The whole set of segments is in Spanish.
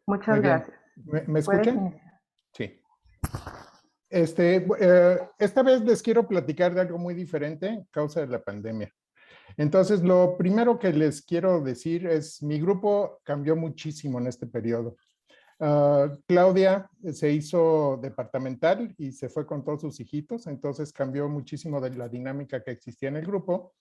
Muy Muchas bien. gracias. ¿Me Puedes escuchan? iniciar. Sí. Esta vez les quiero platicar de algo muy diferente a causa de la pandemia. Entonces, lo primero que les quiero decir es, mi grupo cambió muchísimo en este periodo. Claudia se hizo departamental y se fue con todos sus hijitos, entonces cambió muchísimo de la dinámica que existía en el grupo.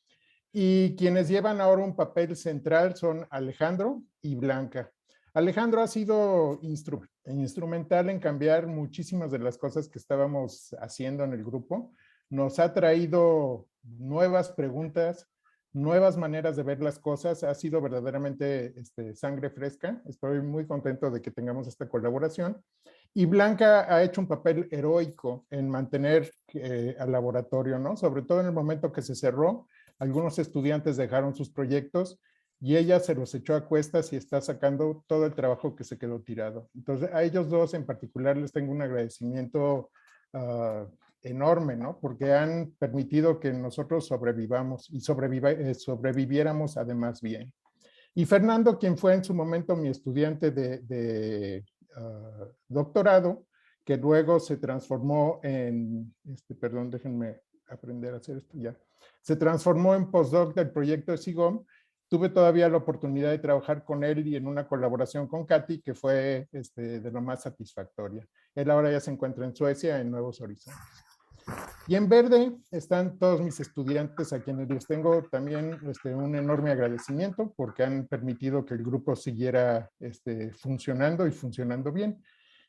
Y quienes llevan ahora un papel central son Alejandro y Blanca. Alejandro ha sido instrumental en cambiar muchísimas de las cosas que estábamos haciendo en el grupo. Nos ha traído nuevas preguntas, nuevas maneras de ver las cosas. Ha sido verdaderamente sangre fresca. Estoy muy contento de que tengamos esta colaboración. Y Blanca ha hecho un papel heroico en mantener al laboratorio, ¿no? Sobre todo en el momento que se cerró. Algunos estudiantes dejaron sus proyectos y ella se los echó a cuestas y está sacando todo el trabajo que se quedó tirado. Entonces, a ellos dos en particular les tengo un agradecimiento enorme, ¿no? Porque han permitido que nosotros sobrevivamos y sobreviviéramos además bien. Y Fernando, quien fue en su momento mi estudiante de doctorado, que luego se transformó en, perdón, déjenme aprender a hacer esto ya, se transformó en postdoc del proyecto de SIGOM. Tuve todavía la oportunidad de trabajar con él y en una colaboración con Katy, que fue de lo más satisfactoria. Él ahora ya se encuentra en Suecia, en Nuevos Horizontes. Y en verde están todos mis estudiantes a quienes les tengo también un enorme agradecimiento porque han permitido que el grupo siguiera funcionando y funcionando bien.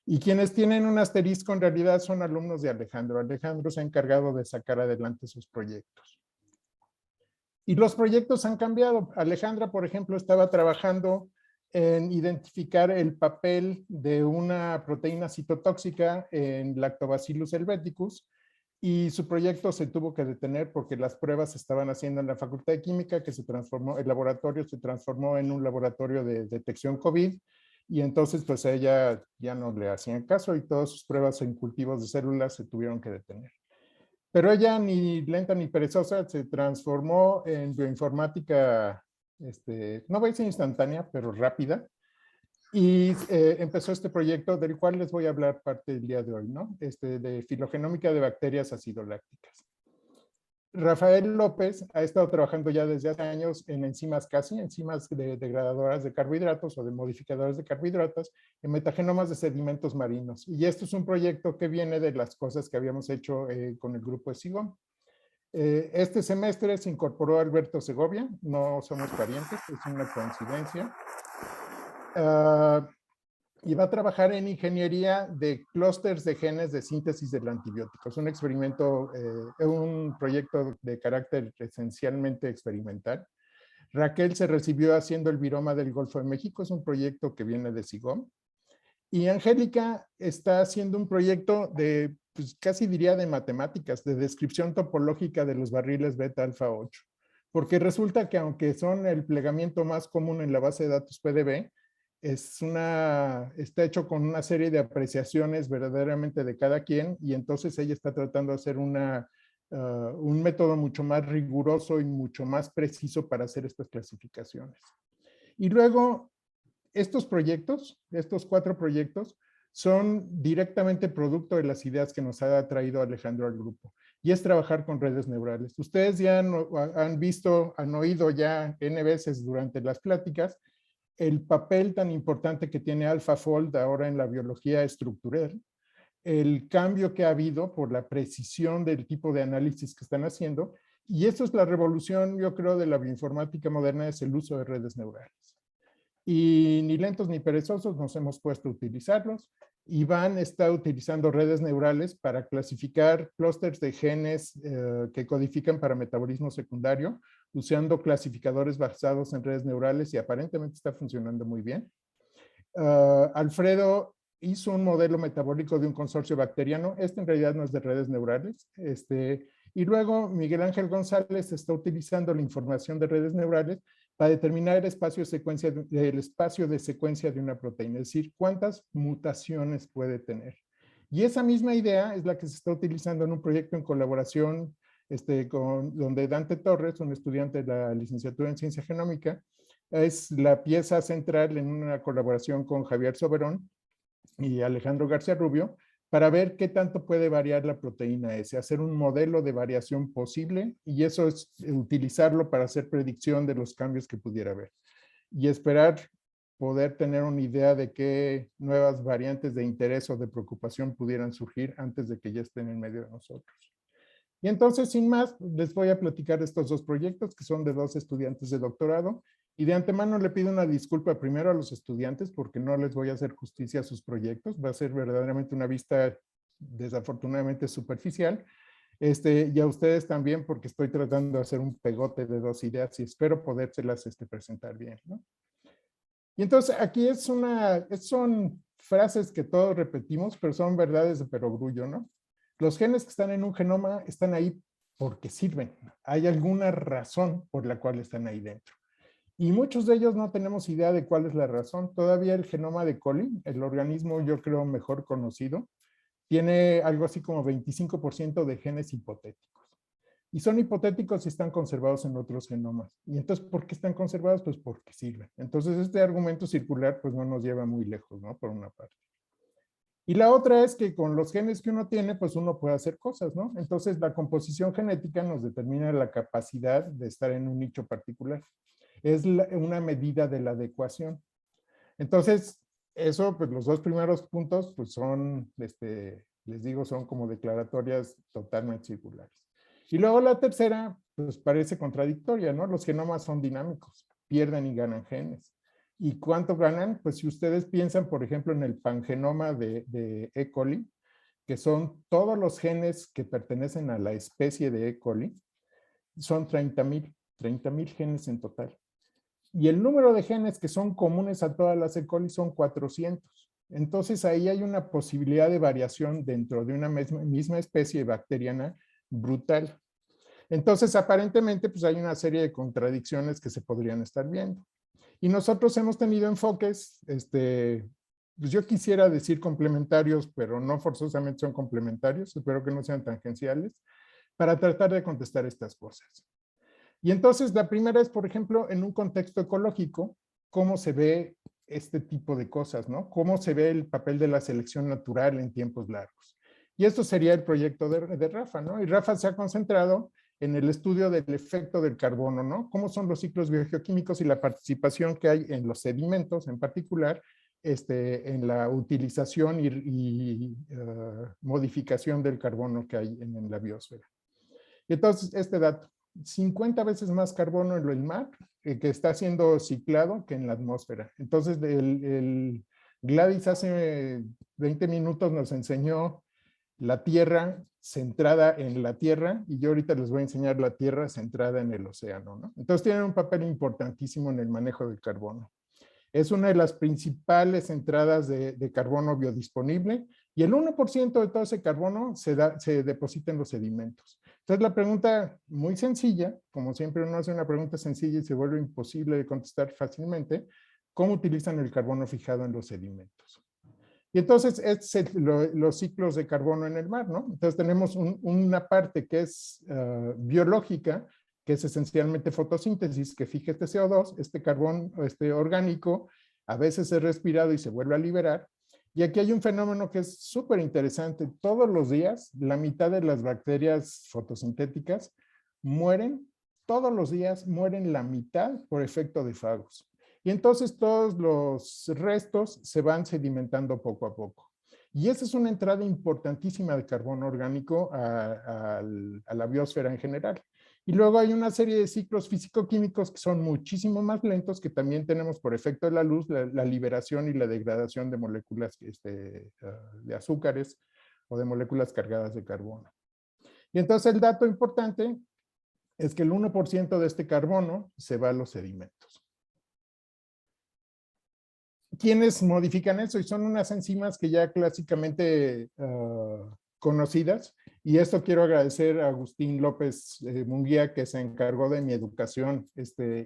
Y quienes tienen un asterisco en realidad son alumnos de Alejandro. Alejandro se ha encargado de sacar adelante sus proyectos. Y los proyectos han cambiado. Alejandra, por ejemplo, estaba trabajando en identificar el papel de una proteína citotóxica en Lactobacillus helveticus, y su proyecto se tuvo que detener porque las pruebas se estaban haciendo en la Facultad de Química, que se transformó, el laboratorio se transformó en un laboratorio de detección COVID, y entonces pues a ella ya no le hacían caso y todas sus pruebas en cultivos de células se tuvieron que detener. Pero ella, ni lenta ni perezosa, se transformó en bioinformática, no voy a decir instantánea, pero rápida, y empezó este proyecto del cual les voy a hablar parte del día de hoy, ¿no? De filogenómica de bacterias acidolácticas. Rafael López ha estado trabajando ya desde hace años en enzimas enzimas degradadoras de carbohidratos o de modificadores de carbohidratos, en metagenomas de sedimentos marinos. Y esto es un proyecto que viene de las cosas que habíamos hecho con el grupo de SIGOM. Este semestre se incorporó Alberto Segovia, no somos parientes, es una coincidencia. Y va a trabajar en ingeniería de clústeres de genes de síntesis del antibiótico. Es un experimento, un proyecto de carácter esencialmente experimental. Raquel se recibió haciendo el viroma del Golfo de México, es un proyecto que viene de SIGOM. Y Angélica está haciendo un proyecto de, pues casi diría de matemáticas, de descripción topológica de los barriles beta alfa 8. Porque resulta que aunque son el plegamiento más común en la base de datos PDB, está hecho con una serie de apreciaciones verdaderamente de cada quien, y entonces ella está tratando de hacer un método mucho más riguroso y mucho más preciso para hacer estas clasificaciones. Y luego, estos 4 proyectos, son directamente producto de las ideas que nos ha traído Alejandro al grupo, y es trabajar con redes neurales. Ustedes ya han oído ya N veces durante las pláticas el papel tan importante que tiene AlphaFold ahora en la biología estructural, el cambio que ha habido por la precisión del tipo de análisis que están haciendo, y esto es la revolución, yo creo, de la bioinformática moderna, es el uso de redes neurales. Y ni lentos ni perezosos nos hemos puesto a utilizarlos. Iván está utilizando redes neurales para clasificar clústeres de genes que codifican para metabolismo secundario, usando clasificadores basados en redes neurales, y aparentemente está funcionando muy bien. Alfredo hizo un modelo metabólico de un consorcio bacteriano. Este en realidad no es de redes neurales. Y luego Miguel Ángel González está utilizando la información de redes neurales para determinar el espacio de secuencia de una proteína, es decir, cuántas mutaciones puede tener. Y esa misma idea es la que se está utilizando en un proyecto en colaboración donde Dante Torres, un estudiante de la licenciatura en ciencia genómica, es la pieza central en una colaboración con Javier Soberón y Alejandro García Rubio, para ver qué tanto puede variar la proteína S, hacer un modelo de variación posible, y eso es utilizarlo para hacer predicción de los cambios que pudiera haber. Y esperar poder tener una idea de qué nuevas variantes de interés o de preocupación pudieran surgir antes de que ya estén en medio de nosotros. Y entonces, sin más, les voy a platicar de estos dos proyectos que son de dos estudiantes de doctorado. Y de antemano le pido una disculpa primero a los estudiantes porque no les voy a hacer justicia a sus proyectos. Va a ser verdaderamente una vista desafortunadamente superficial. Y a ustedes también porque estoy tratando de hacer un pegote de dos ideas y espero podérselas presentar bien, ¿no? Y entonces aquí son frases que todos repetimos, pero son verdades de perogrullo, ¿no? Los genes que están en un genoma están ahí porque sirven. Hay alguna razón por la cual están ahí dentro. Y muchos de ellos no tenemos idea de cuál es la razón. Todavía el genoma de coli, el organismo yo creo mejor conocido, tiene algo así como 25% de genes hipotéticos. Y son hipotéticos y están conservados en otros genomas. Y entonces, ¿por qué están conservados? Pues porque sirven. Entonces, este argumento circular pues no nos lleva muy lejos, ¿no? Por una parte. Y la otra es que con los genes que uno tiene, pues uno puede hacer cosas, ¿no? Entonces, la composición genética nos determina la capacidad de estar en un nicho particular. Es una medida de la adecuación. Entonces, eso, pues los dos primeros puntos, pues son, les digo, son como declaratorias totalmente circulares. Y luego la tercera, pues parece contradictoria, ¿no? Los genomas son dinámicos, pierden y ganan genes. ¿Y cuánto ganan? Pues si ustedes piensan, por ejemplo, en el pangenoma de E. coli, que son todos los genes que pertenecen a la especie de E. coli, son 30,000 genes en total. Y el número de genes que son comunes a todas las E. coli son 400. Entonces ahí hay una posibilidad de variación dentro de una misma especie bacteriana brutal. Entonces aparentemente pues hay una serie de contradicciones que se podrían estar viendo. Y nosotros hemos tenido enfoques, pues yo quisiera decir complementarios, pero no forzosamente son complementarios, espero que no sean tangenciales, para tratar de contestar estas cosas. Y entonces la primera es, por ejemplo, en un contexto ecológico, cómo se ve este tipo de cosas, ¿no? Cómo se ve el papel de la selección natural en tiempos largos. Y esto sería el proyecto de Rafa, ¿no? Y Rafa se ha concentrado en el estudio del efecto del carbono, ¿no? Cómo son los ciclos biogeoquímicos y la participación que hay en los sedimentos en particular, en la utilización y modificación del carbono que hay en la biosfera. Y entonces, este dato, 50 veces más carbono en el mar que está siendo ciclado que en la atmósfera. Entonces, Gladys hace 20 minutos nos enseñó la Tierra centrada en la Tierra y yo ahorita les voy a enseñar la Tierra centrada en el océano, ¿no? Entonces, tienen un papel importantísimo en el manejo del carbono. Es una de las principales entradas de carbono biodisponible y el 1% de todo ese carbono se deposita en los sedimentos. Entonces la pregunta muy sencilla, como siempre uno hace una pregunta sencilla y se vuelve imposible de contestar fácilmente, ¿cómo utilizan el carbono fijado en los sedimentos? Y entonces es los ciclos de carbono en el mar, ¿no? Entonces tenemos una parte que es biológica, que es esencialmente fotosíntesis, que fija este CO2, este carbón orgánico, a veces es respirado y se vuelve a liberar. Y aquí hay un fenómeno que es súper interesante. Todos los días, la mitad de las bacterias fotosintéticas mueren, todos los días mueren la mitad por efecto de fagos. Y entonces todos los restos se van sedimentando poco a poco. Y esa es una entrada importantísima de carbono orgánico a la biosfera en general. Y luego hay una serie de ciclos físico-químicos que son muchísimo más lentos, que también tenemos por efecto de la luz, la liberación y la degradación de moléculas de azúcares o de moléculas cargadas de carbono. Y entonces el dato importante es que el 1% de este carbono se va a los sedimentos. ¿Quiénes modifican eso? Y son unas enzimas que ya clásicamente conocidas. Y esto quiero agradecer a Agustín López Munguía, que se encargó de mi educación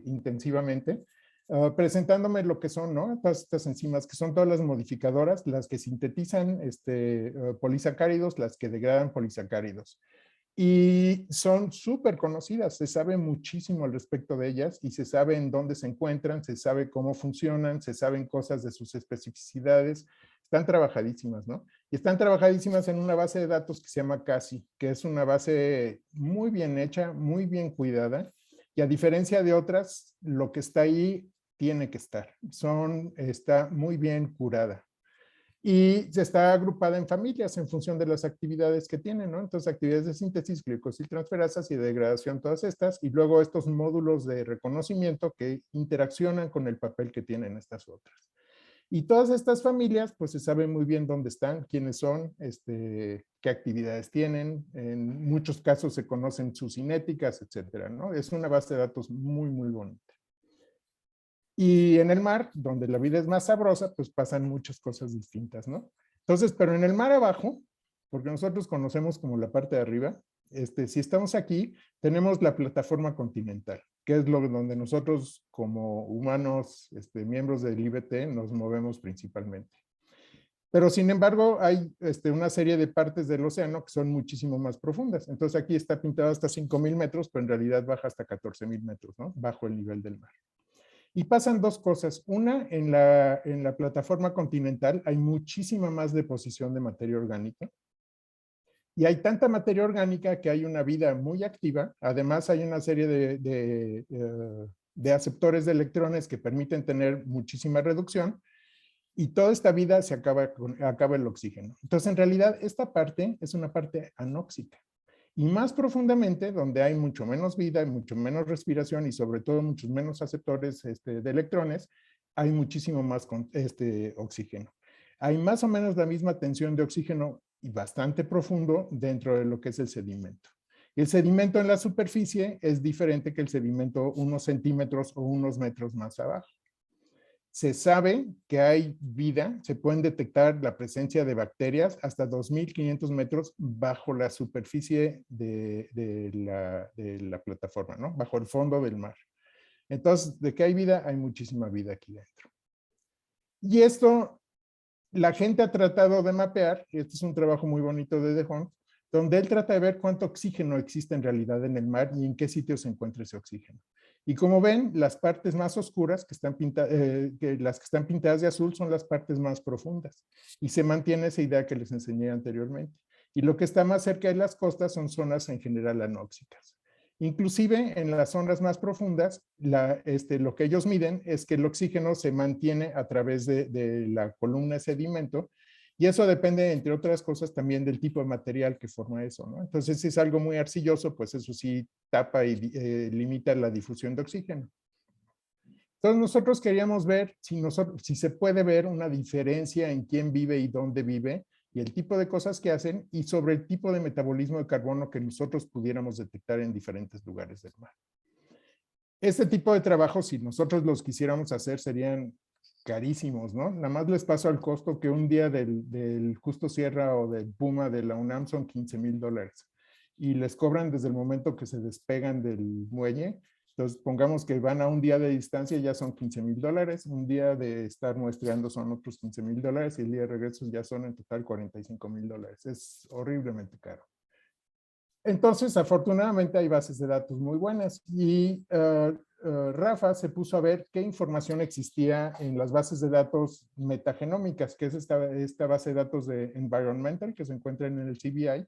intensivamente, presentándome lo que son, ¿no? Todas estas enzimas, que son todas las modificadoras, las que sintetizan polisacáridos, las que degradan polisacáridos. y son súper conocidas, se sabe muchísimo al respecto de ellas y se sabe en dónde se encuentran, se sabe cómo funcionan, se saben cosas de sus especificidades, están trabajadísimas, ¿no? Y están trabajadísimas en una base de datos que se llama CASI, que es una base muy bien hecha, muy bien cuidada, y a diferencia de otras, lo que está ahí tiene que estar, está muy bien curada. Y está agrupada en familias en función de las actividades que tienen, ¿no? Entonces, actividades de síntesis, glicosiltransferasas y degradación, todas estas, y luego estos módulos de reconocimiento que interaccionan con el papel que tienen estas otras. Y todas estas familias, pues se sabe muy bien dónde están, quiénes son, qué actividades tienen. En muchos casos se conocen sus cinéticas, etcétera, ¿no? Es una base de datos muy, muy bonita. Y en el mar, donde la vida es más sabrosa, pues pasan muchas cosas distintas, ¿no? Entonces, pero en el mar abajo, porque nosotros conocemos como la parte de arriba, si estamos aquí, tenemos la plataforma continental, que es donde nosotros como humanos, miembros del IBT, nos movemos principalmente. Pero sin embargo, hay una serie de partes del océano que son muchísimo más profundas. Entonces aquí está pintado hasta 5,000 metros, pero en realidad baja hasta 14,000 metros, ¿no? Bajo el nivel del mar. Y pasan dos cosas. Una, en la plataforma continental hay muchísima más deposición de materia orgánica. Y hay tanta materia orgánica que hay una vida muy activa. Además, hay una serie de aceptores de electrones que permiten tener muchísima reducción. Y toda esta vida se acaba el oxígeno. Entonces, en realidad, esta parte es una parte anóxica. Y más profundamente, donde hay mucho menos vida, mucho menos respiración y sobre todo muchos menos aceptores de electrones, hay muchísimo más oxígeno. Hay más o menos la misma tensión de oxígeno y bastante profundo dentro de lo que es el sedimento. El sedimento en la superficie es diferente que el sedimento unos centímetros o unos metros más abajo. Se sabe que hay vida, se pueden detectar la presencia de bacterias hasta 2,500 metros bajo la superficie de la plataforma, ¿no? Bajo el fondo del mar. Entonces, de que hay vida, hay muchísima vida aquí dentro. Y esto, la gente ha tratado de mapear, y este es un trabajo muy bonito de De Hond, donde él trata de ver cuánto oxígeno existe en realidad en el mar y en qué sitio se encuentra ese oxígeno. Y como ven, las partes más oscuras, las que están pintadas de azul, son las partes más profundas. Y se mantiene esa idea que les enseñé anteriormente. Y lo que está más cerca de las costas son zonas en general anóxicas. Inclusive en las zonas más profundas, lo que ellos miden es que el oxígeno se mantiene a través de la columna de sedimento, y eso depende, entre otras cosas, también del tipo de material que forma eso, ¿no? Entonces, si es algo muy arcilloso, pues eso sí tapa y limita la difusión de oxígeno. Entonces, nosotros queríamos ver si se puede ver una diferencia en quién vive y dónde vive, y el tipo de cosas que hacen, y sobre el tipo de metabolismo de carbono que nosotros pudiéramos detectar en diferentes lugares del mar. Este tipo de trabajo, si nosotros los quisiéramos hacer, serían carísimos, ¿no? Nada más les paso al costo que un día del Justo Sierra o del Puma de la UNAM son $15,000. Y les cobran desde el momento que se despegan del muelle. Entonces, pongamos que van a un día de distancia, ya son $15,000. Un día de estar muestreando son otros $15,000. Y el día de regreso ya son en total $45,000. Es horriblemente caro. Entonces, afortunadamente hay bases de datos muy buenas y Rafa se puso a ver qué información existía en las bases de datos metagenómicas, que es esta base de datos de Environmental que se encuentra en el CBI.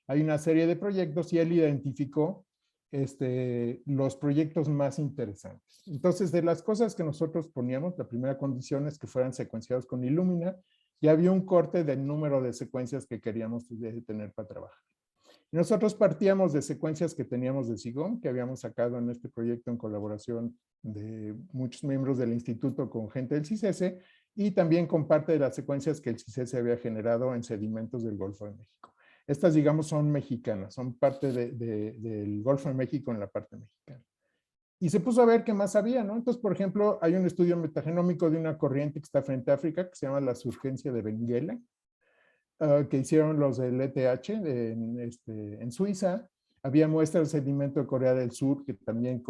Hay una serie de proyectos y él identificó los proyectos más interesantes. Entonces, de las cosas que nosotros poníamos, la primera condición es que fueran secuenciados con Illumina, y había un corte del número de secuencias que queríamos tener para trabajar. Nosotros partíamos de secuencias que teníamos de SIGOM, que habíamos sacado en este proyecto en colaboración de muchos miembros del instituto con gente del CICESE, y también con parte de las secuencias que el CICESE había generado en sedimentos del Golfo de México. Estas, digamos, son mexicanas, son parte del Golfo de México en la parte mexicana. Y se puso a ver qué más había, ¿no? Entonces, por ejemplo, hay un estudio metagenómico de una corriente que está frente a África, que se llama la surgencia de Benguela, que hicieron los del ETH en Suiza. Había muestras de sedimento de Corea del Sur que también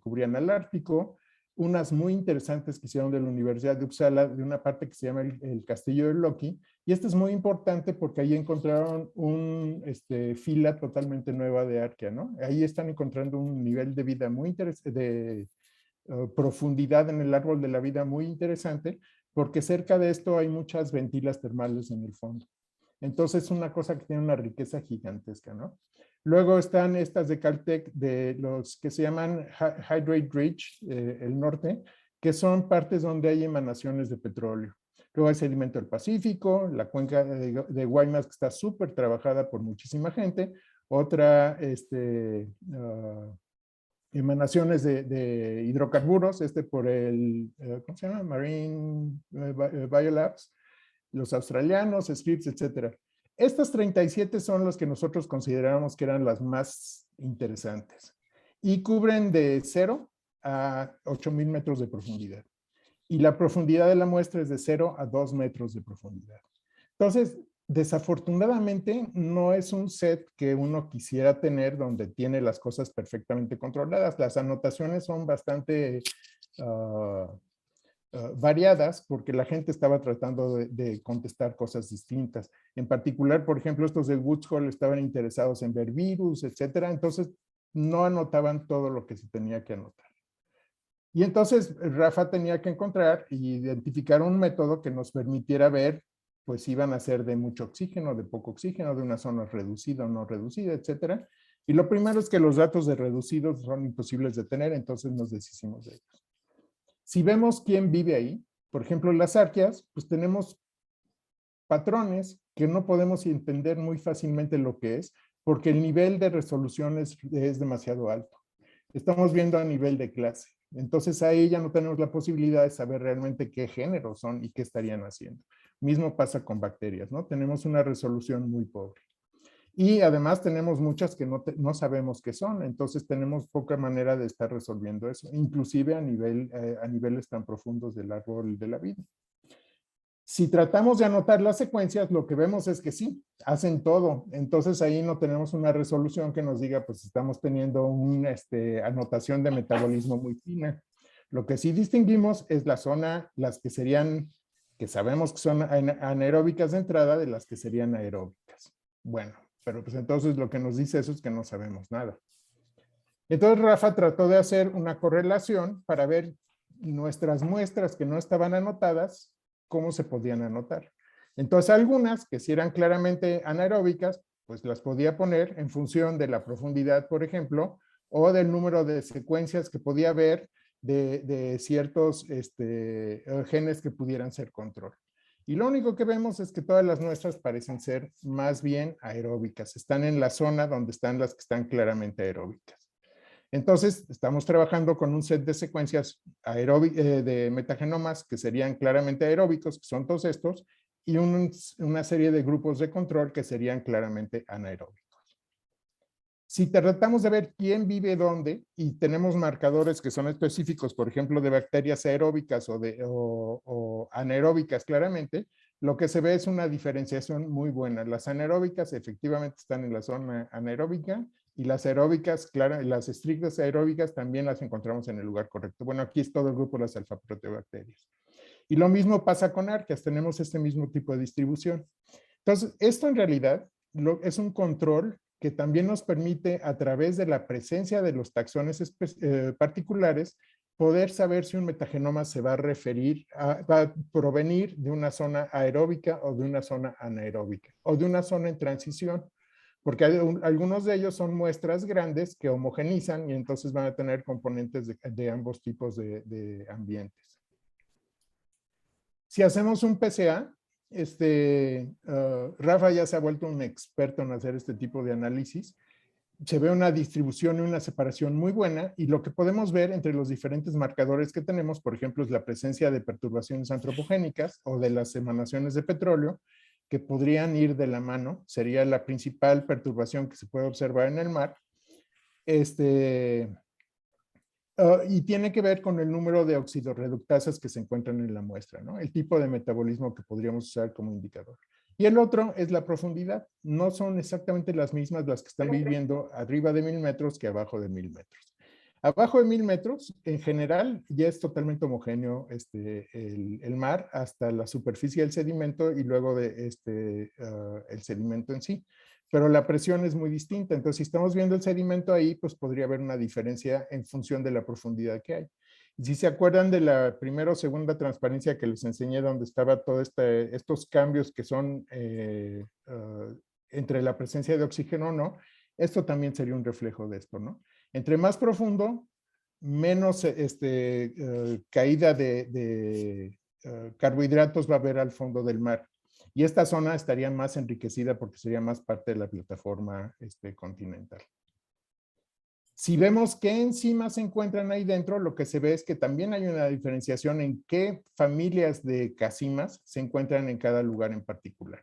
cubrían al Ártico. Unas muy interesantes que hicieron de la Universidad de Uppsala, de una parte que se llama el Castillo de Loki, Y esto es muy importante porque ahí encontraron una fila totalmente nueva de arquea, ¿no? Ahí están encontrando un nivel de vida muy interesante, de profundidad en el árbol de la vida muy interesante, porque cerca de esto hay muchas ventilas termales en el fondo. Entonces es una cosa que tiene una riqueza gigantesca, ¿no? Luego están estas de Caltech, de los que se llaman Hydrate Ridge, el norte, que son partes donde hay emanaciones de petróleo. Luego hay sedimento del Pacífico, la cuenca de Guaymas, que está súper trabajada por muchísima gente. Otra, emanaciones de hidrocarburos, por el, ¿cómo se llama? Marine Biolabs, los australianos, Scripps, etcétera. Estas 37 son los que nosotros consideramos que eran las más interesantes y cubren de 0 a 8,000 metros de profundidad. Y la profundidad de la muestra es de 0 a 2 metros de profundidad. Entonces, desafortunadamente, no es un set que uno quisiera tener donde tiene las cosas perfectamente controladas. Las anotaciones son bastante variadas porque la gente estaba tratando de contestar cosas distintas. En particular, por ejemplo, estos de Woods Hole estaban interesados en ver virus, etcétera. Entonces, no anotaban todo lo que se tenía que anotar. Y entonces Rafa tenía que encontrar y identificar un método que nos permitiera ver, pues iban a ser de mucho oxígeno, de poco oxígeno, de una zona reducida o no reducida, etcétera. Y lo primero es que los datos de reducidos son imposibles de tener, entonces nos deshicimos de ellos. Si vemos quién vive ahí, por ejemplo, las arqueas, pues tenemos patrones que no podemos entender muy fácilmente lo que es, porque el nivel de resolución es demasiado alto. Estamos viendo a nivel de clase. Entonces ahí ya no tenemos la posibilidad de saber realmente qué género son y qué estarían haciendo. Mismo pasa con bacterias, ¿no? Tenemos una resolución muy pobre. Y además tenemos muchas que no sabemos qué son, entonces tenemos poca manera de estar resolviendo eso, inclusive a niveles tan profundos del árbol de la vida. Si tratamos de anotar las secuencias, lo que vemos es que sí, hacen todo. Entonces ahí no tenemos una resolución que nos diga, pues estamos teniendo una anotación de metabolismo muy fina. Lo que sí distinguimos es la zona, las que serían, que sabemos que son anaeróbicas de entrada, de las que serían aeróbicas. Bueno, pero pues entonces lo que nos dice eso es que no sabemos nada. Entonces Rafa trató de hacer una correlación para ver nuestras muestras que no estaban anotadas, cómo se podían anotar. Entonces algunas que sí eran claramente anaeróbicas, pues las podía poner en función de la profundidad, por ejemplo, o del número de secuencias que podía haber de ciertos genes que pudieran ser control. Y lo único que vemos es que todas las muestras parecen ser más bien aeróbicas. Están en la zona donde están las que están claramente aeróbicas. Entonces, estamos trabajando con un set de secuencias de metagenomas que serían claramente aeróbicos, que son todos estos, y una serie de grupos de control que serían claramente anaeróbicos. Si tratamos de ver quién vive dónde y tenemos marcadores que son específicos, por ejemplo, de bacterias aeróbicas o anaeróbicas claramente, lo que se ve es una diferenciación muy buena. Las anaeróbicas efectivamente están en la zona anaeróbica y las aeróbicas, claro, las estrictas aeróbicas también las encontramos en el lugar correcto. Bueno, aquí es todo el grupo de las alfa-proteobacterias. Y lo mismo pasa con arqueas, tenemos este mismo tipo de distribución. Entonces, esto en realidad es un control que también nos permite, a través de la presencia de los taxones particulares, poder saber si un metagenoma se va a va a provenir de una zona aeróbica o de una zona anaeróbica, o de una zona en transición, porque algunos de ellos son muestras grandes que homogenizan y entonces van a tener componentes de ambos tipos de ambientes. Si hacemos un PCA, Rafa ya se ha vuelto un experto en hacer este tipo de análisis. Se ve una distribución y una separación muy buena y lo que podemos ver entre los diferentes marcadores que tenemos, por ejemplo, es la presencia de perturbaciones antropogénicas o de las emanaciones de petróleo que podrían ir de la mano. Sería la principal perturbación que se puede observar en el mar. Y tiene que ver con el número de oxidorreductasas que se encuentran en la muestra, ¿no? El tipo de metabolismo que podríamos usar como indicador. Y el otro es la profundidad. No son exactamente las mismas las que están viviendo arriba de 1000 metros que abajo de 1000 metros. Abajo de 1000 metros, en general, ya es totalmente homogéneo el mar hasta la superficie del sedimento y luego de el sedimento en sí. Pero la presión es muy distinta. Entonces, si estamos viendo el sedimento ahí, pues podría haber una diferencia en función de la profundidad que hay. Y si se acuerdan de la primera o segunda transparencia que les enseñé, donde estaba todos estos cambios que son entre la presencia de oxígeno o no, esto también sería un reflejo de esto, ¿no? Entre más profundo, menos caída de carbohidratos va a haber al fondo del mar. Y esta zona estaría más enriquecida porque sería más parte de la plataforma continental. Si vemos qué enzimas se encuentran ahí dentro, lo que se ve es que también hay una diferenciación en qué familias de cazimas se encuentran en cada lugar en particular.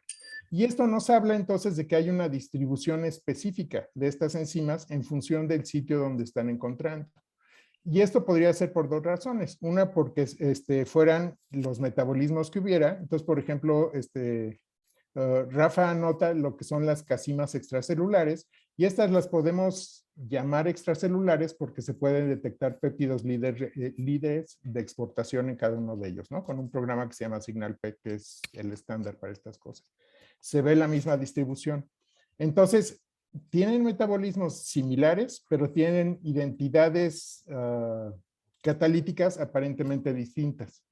Y esto nos habla entonces de que hay una distribución específica de estas enzimas en función del sitio donde están encontrando. Y esto podría ser por dos razones. Una, porque fueran los metabolismos que hubiera. Entonces, por ejemplo, Rafa anota lo que son las cazimas extracelulares y estas las podemos llamar extracelulares porque se pueden detectar péptidos líderes de exportación en cada uno de ellos, ¿no? Con un programa que se llama SignalPEC, que es el estándar para estas cosas. Se ve la misma distribución. Entonces, tienen metabolismos similares, pero tienen identidades catalíticas aparentemente distintas.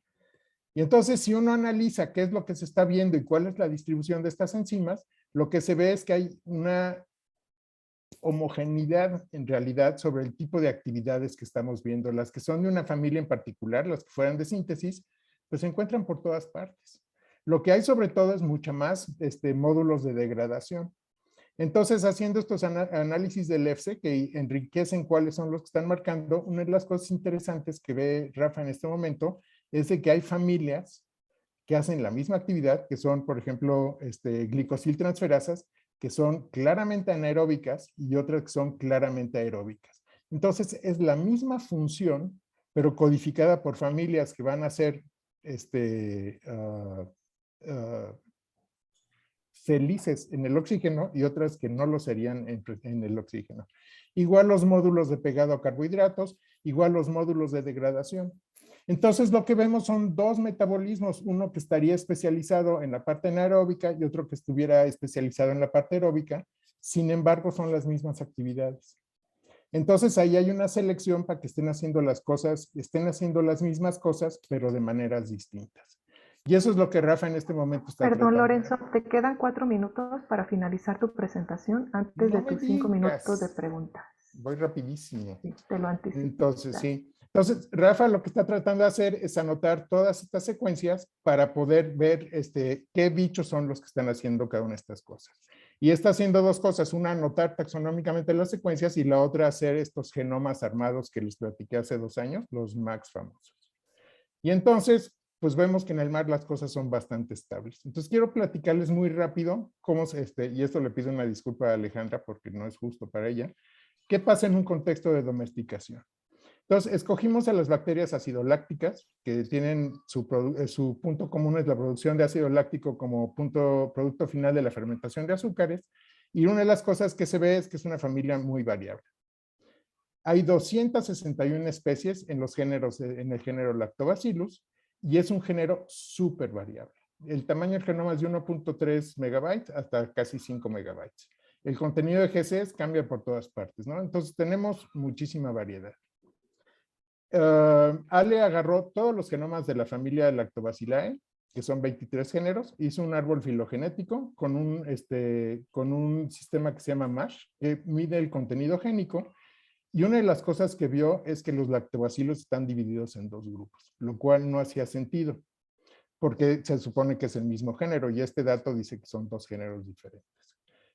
Y entonces, si uno analiza qué es lo que se está viendo y cuál es la distribución de estas enzimas, lo que se ve es que hay una homogeneidad en realidad sobre el tipo de actividades que estamos viendo. Las que son de una familia en particular, las que fueran de síntesis, pues se encuentran por todas partes. Lo que hay sobre todo es mucha más módulos de degradación. Entonces, haciendo estos análisis del EFSE que enriquecen cuáles son los que están marcando, una de las cosas interesantes que ve Rafa en este momento es de que hay familias que hacen la misma actividad, que son, por ejemplo, glicosiltransferasas, que son claramente anaeróbicas y otras que son claramente aeróbicas. Entonces, es la misma función, pero codificada por familias que van a ser felices en el oxígeno y otras que no lo serían en el oxígeno. Igual los módulos de pegado a carbohidratos, igual los módulos de degradación. Entonces lo que vemos son dos metabolismos, uno que estaría especializado en la parte anaeróbica y otro que estuviera especializado en la parte aeróbica, sin embargo son las mismas actividades. Entonces ahí hay una selección para que estén haciendo las cosas, estén haciendo las mismas cosas, pero de maneras distintas. Y eso es lo que Rafa en este momento está Perdón, tratando. Lorenzo, te quedan 4 minutos para finalizar tu presentación antes No de me tus 5 minutos de digas. preguntas. Voy rapidísimo. Sí, te lo anticipo. Entonces, Dale. sí. Entonces, Rafa lo que está tratando de hacer es anotar todas estas secuencias para poder ver qué bichos son los que están haciendo cada una de estas cosas. Y está haciendo dos cosas. Una, anotar taxonómicamente las secuencias y la otra, hacer estos genomas armados que les platiqué hace 2 años, los MAX famosos. Y entonces, pues vemos que en el mar las cosas son bastante estables. Entonces, quiero platicarles muy rápido cómo, y esto le pido una disculpa a Alejandra porque no es justo para ella, qué pasa en un contexto de domesticación. Entonces, escogimos a las bacterias acidolácticas, que tienen su punto común es la producción de ácido láctico como producto final de la fermentación de azúcares, y una de las cosas que se ve es que es una familia muy variable. Hay 261 especies en el género Lactobacillus, y es un género súper variable. El tamaño del genoma es de 1.3 megabytes hasta casi 5 megabytes. El contenido de GCs cambia por todas partes, ¿no? Entonces tenemos muchísima variedad. Ale agarró todos los genomas de la familia Lactobacilliae, que son 23 géneros, hizo un árbol filogenético con un sistema que se llama MASH, que mide el contenido génico, y una de las cosas que vio es que los lactobacilos están divididos en 2 grupos, lo cual no hacía sentido, porque se supone que es el mismo género, y este dato dice que son 2 géneros diferentes.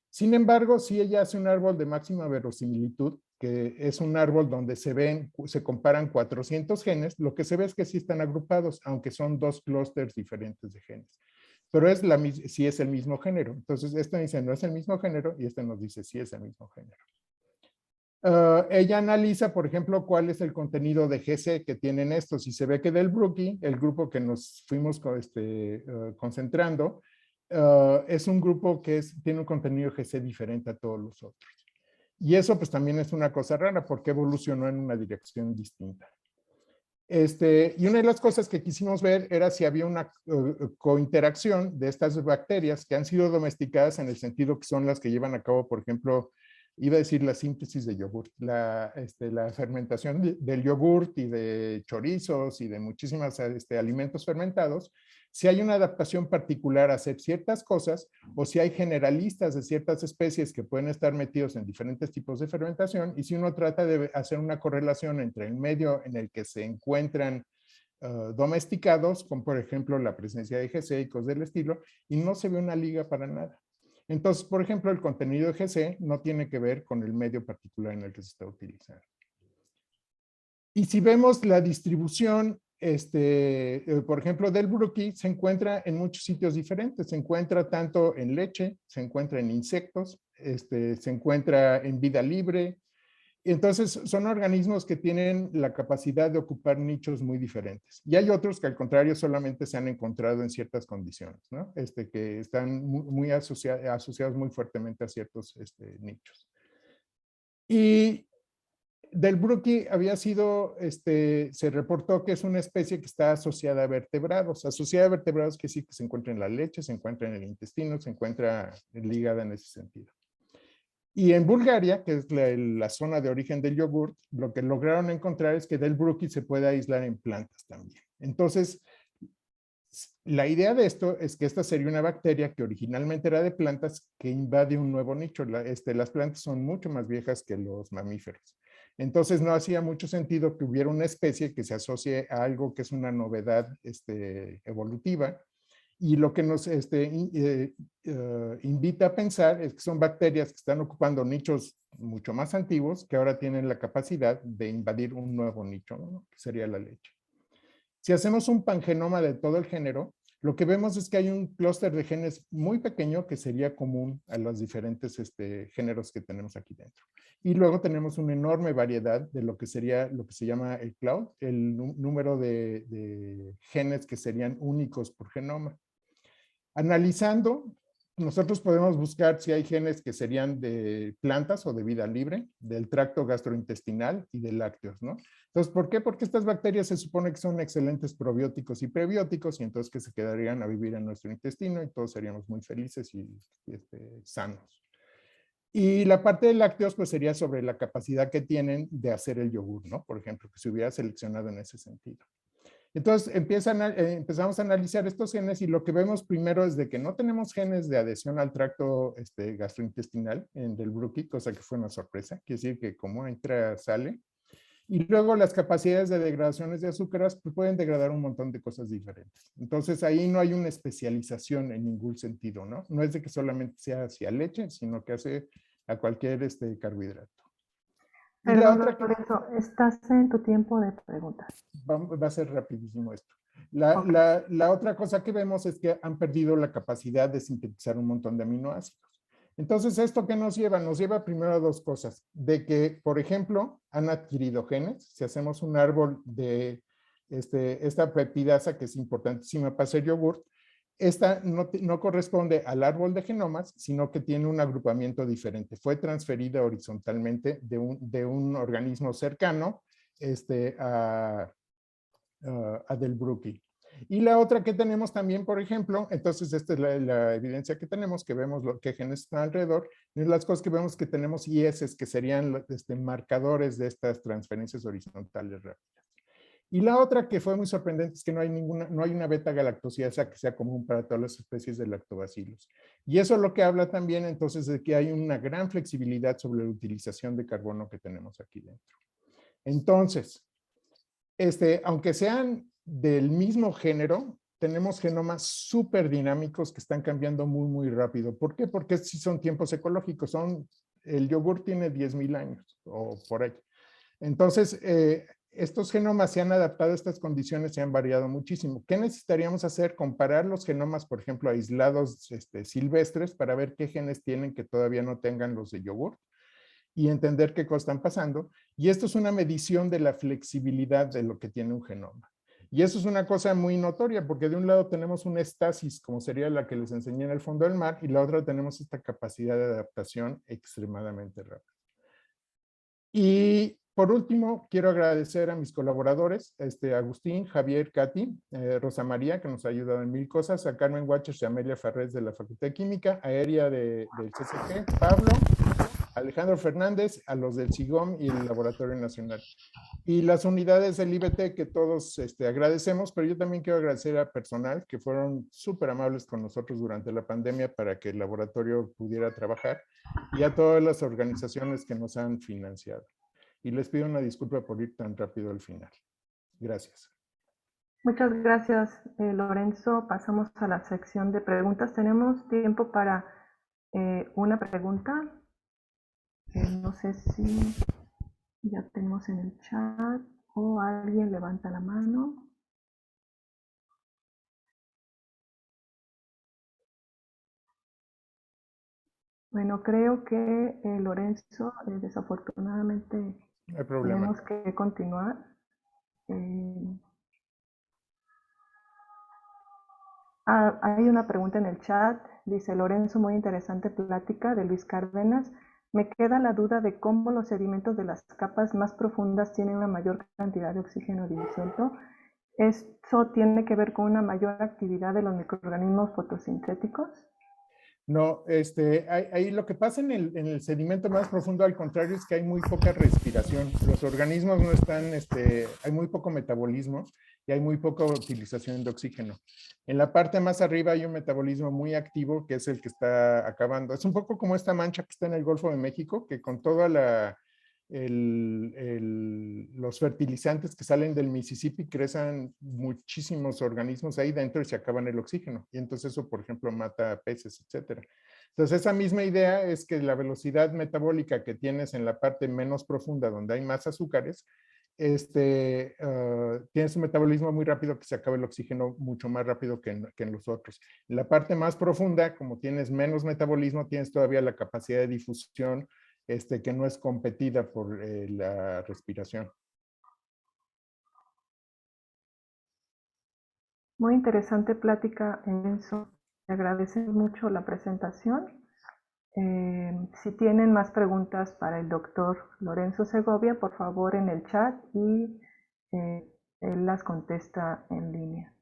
Sin embargo, si ella hace un árbol de máxima verosimilitud, que es un árbol donde se comparan 400 genes, lo que se ve es que sí están agrupados, aunque son 2 clústeres diferentes de genes. Pero sí es el mismo género. Entonces, este dice no es el mismo género y este nos dice sí es el mismo género. Ella analiza, por ejemplo, cuál es el contenido de GC que tienen estos, y se ve que del Brookie, el grupo que nos fuimos concentrando, es un grupo que tiene un contenido GC diferente a todos los otros. Y eso pues también es una cosa rara porque evolucionó en una dirección distinta. Y una de las cosas que quisimos ver era si había una cointeracción de estas bacterias que han sido domesticadas en el sentido que son las que llevan a cabo, por ejemplo, iba a decir la síntesis de yogurt, la fermentación del yogurt y de chorizos y de muchísimos alimentos fermentados, si hay una adaptación particular a hacer ciertas cosas o si hay generalistas de ciertas especies que pueden estar metidos en diferentes tipos de fermentación y si uno trata de hacer una correlación entre el medio en el que se encuentran domesticados, como por ejemplo la presencia de GC y cosas del estilo, y no se ve una liga para nada. Entonces, por ejemplo, el contenido de GC no tiene que ver con el medio particular en el que se está utilizando. Y si vemos la distribución, por ejemplo, del Brookie, se encuentra en muchos sitios diferentes. Se encuentra tanto en leche, se encuentra en insectos, se encuentra en vida libre. Entonces, son organismos que tienen la capacidad de ocupar nichos muy diferentes. Y hay otros que, al contrario, solamente se han encontrado en ciertas condiciones, ¿no? Que están muy asociados muy fuertemente a ciertos nichos. Y del Brookie había sido, se reportó que es una especie que está asociada a vertebrados. Asociada a vertebrados que sí que se encuentra en la leche, se encuentra en el intestino, se encuentra ligada en ese sentido. Y en Bulgaria, que es la zona de origen del yogurt, lo que lograron encontrar es que del Brookie se puede aislar en plantas también. Entonces, la idea de esto es que esta sería una bacteria que originalmente era de plantas que invade un nuevo nicho. Las plantas son mucho más viejas que los mamíferos. Entonces no hacía mucho sentido que hubiera una especie que se asocie a algo que es una novedad evolutiva. Y lo que nos invita a pensar es que son bacterias que están ocupando nichos mucho más antiguos que ahora tienen la capacidad de invadir un nuevo nicho, ¿no? Que sería la leche. Si hacemos un pangenoma de todo el género, lo que vemos es que hay un clúster de genes muy pequeño que sería común a los diferentes géneros que tenemos aquí dentro. Y luego tenemos una enorme variedad de lo que sería lo que se llama el cloud, el número de genes que serían únicos por genoma. Analizando, nosotros podemos buscar si hay genes que serían de plantas o de vida libre, del tracto gastrointestinal y de lácteos, ¿no? Entonces, ¿por qué? Porque estas bacterias se supone que son excelentes probióticos y prebióticos y entonces que se quedarían a vivir en nuestro intestino y todos seríamos muy felices y sanos. Y la parte de lácteos, pues sería sobre la capacidad que tienen de hacer el yogur, ¿no? Por ejemplo, que se hubiera seleccionado en ese sentido. Entonces empezamos a analizar estos genes y lo que vemos primero es de que no tenemos genes de adhesión al tracto gastrointestinal del Brookie, cosa que fue una sorpresa, quiere decir que como entra, sale. Y luego las capacidades de degradaciones de azúcares pues, pueden degradar un montón de cosas diferentes. Entonces ahí no hay una especialización en ningún sentido, ¿no? No es de que solamente sea hacia leche, sino que hace a cualquier carbohidrato. Y la Perdón, otra que... Lorenzo, estás en tu tiempo de preguntas. Va a ser rapidísimo esto. Ok. La otra cosa que vemos es que han perdido la capacidad de sintetizar un montón de aminoácidos. Entonces, ¿esto qué nos lleva? Nos lleva primero a dos cosas. De que, por ejemplo, han adquirido genes. Si hacemos un árbol de esta peptidasa, que es importantísima para hacer yogurt, esta no corresponde al árbol de genomas, sino que tiene un agrupamiento diferente. Fue transferida horizontalmente de un organismo cercano a del Brookie. Y la otra que tenemos también, por ejemplo, entonces esta es la evidencia que tenemos, que vemos qué genes están alrededor, y las cosas que vemos que tenemos IS, que serían marcadores de estas transferencias horizontales rápidas. Y la otra que fue muy sorprendente es que no hay una beta-galactosidasa que sea común para todas las especies de lactobacilos. Y eso es lo que habla también entonces de que hay una gran flexibilidad sobre la utilización de carbono que tenemos aquí dentro. Entonces, aunque sean del mismo género, tenemos genomas súper dinámicos que están cambiando muy, muy rápido. ¿Por qué? Porque sí son tiempos ecológicos. El yogur tiene 10,000 años o por ahí. Entonces, estos genomas se han adaptado a estas condiciones, se han variado muchísimo. ¿Qué necesitaríamos hacer? Comparar los genomas, por ejemplo, aislados silvestres para ver qué genes tienen que todavía no tengan los de yogur y entender qué cosas están pasando. Y esto es una medición de la flexibilidad de lo que tiene un genoma. Y eso es una cosa muy notoria, porque de un lado tenemos una estasis, como sería la que les enseñé en el fondo del mar, y la otra tenemos esta capacidad de adaptación extremadamente rápida. Y por último, quiero agradecer a mis colaboradores, Agustín, Javier, Katy, Rosa María, que nos ha ayudado en mil cosas, a Carmen Guachos y Amelia Farrés de la Facultad de Química, a Eria del CCG, Pablo, Alejandro Fernández, a los del SIGOM y el Laboratorio Nacional. Y las unidades del IBT que todos agradecemos, pero yo también quiero agradecer a personal que fueron súper amables con nosotros durante la pandemia para que el laboratorio pudiera trabajar y a todas las organizaciones que nos han financiado. Y les pido una disculpa por ir tan rápido al final. Gracias. Muchas gracias, Lorenzo. Pasamos a la sección de preguntas. Tenemos tiempo para una pregunta. No sé si ya tenemos en el chat o alguien levanta la mano. Bueno, creo que Lorenzo, desafortunadamente No hay problema. tenemos que continuar. Hay una pregunta en el chat, dice Lorenzo, muy interesante plática de Luis Cárdenas. Me queda la duda de cómo los sedimentos de las capas más profundas tienen una mayor cantidad de oxígeno disuelto. ¿Esto tiene que ver con una mayor actividad de los microorganismos fotosintéticos? No, ahí lo que pasa en el sedimento más profundo, al contrario, es que hay muy poca respiración. Los organismos no están, hay muy poco metabolismo y hay muy poca utilización de oxígeno. En la parte más arriba hay un metabolismo muy activo, que es el que está acabando. Es un poco como esta mancha que está en el Golfo de México, que con toda los fertilizantes que salen del Mississippi crecen muchísimos organismos ahí dentro y se acaban el oxígeno. Y entonces eso, por ejemplo, mata a peces, etcétera. Entonces, esa misma idea es que la velocidad metabólica que tienes en la parte menos profunda, donde hay más azúcares, tienes un metabolismo muy rápido que se acaba el oxígeno mucho más rápido que en los otros. En la parte más profunda, como tienes menos metabolismo, tienes todavía la capacidad de difusión que no es competida por la respiración. Muy interesante plática, Enzo. Te agradecemos mucho la presentación. Si tienen más preguntas para el doctor Lorenzo Segovia, por favor en el chat y él las contesta en línea.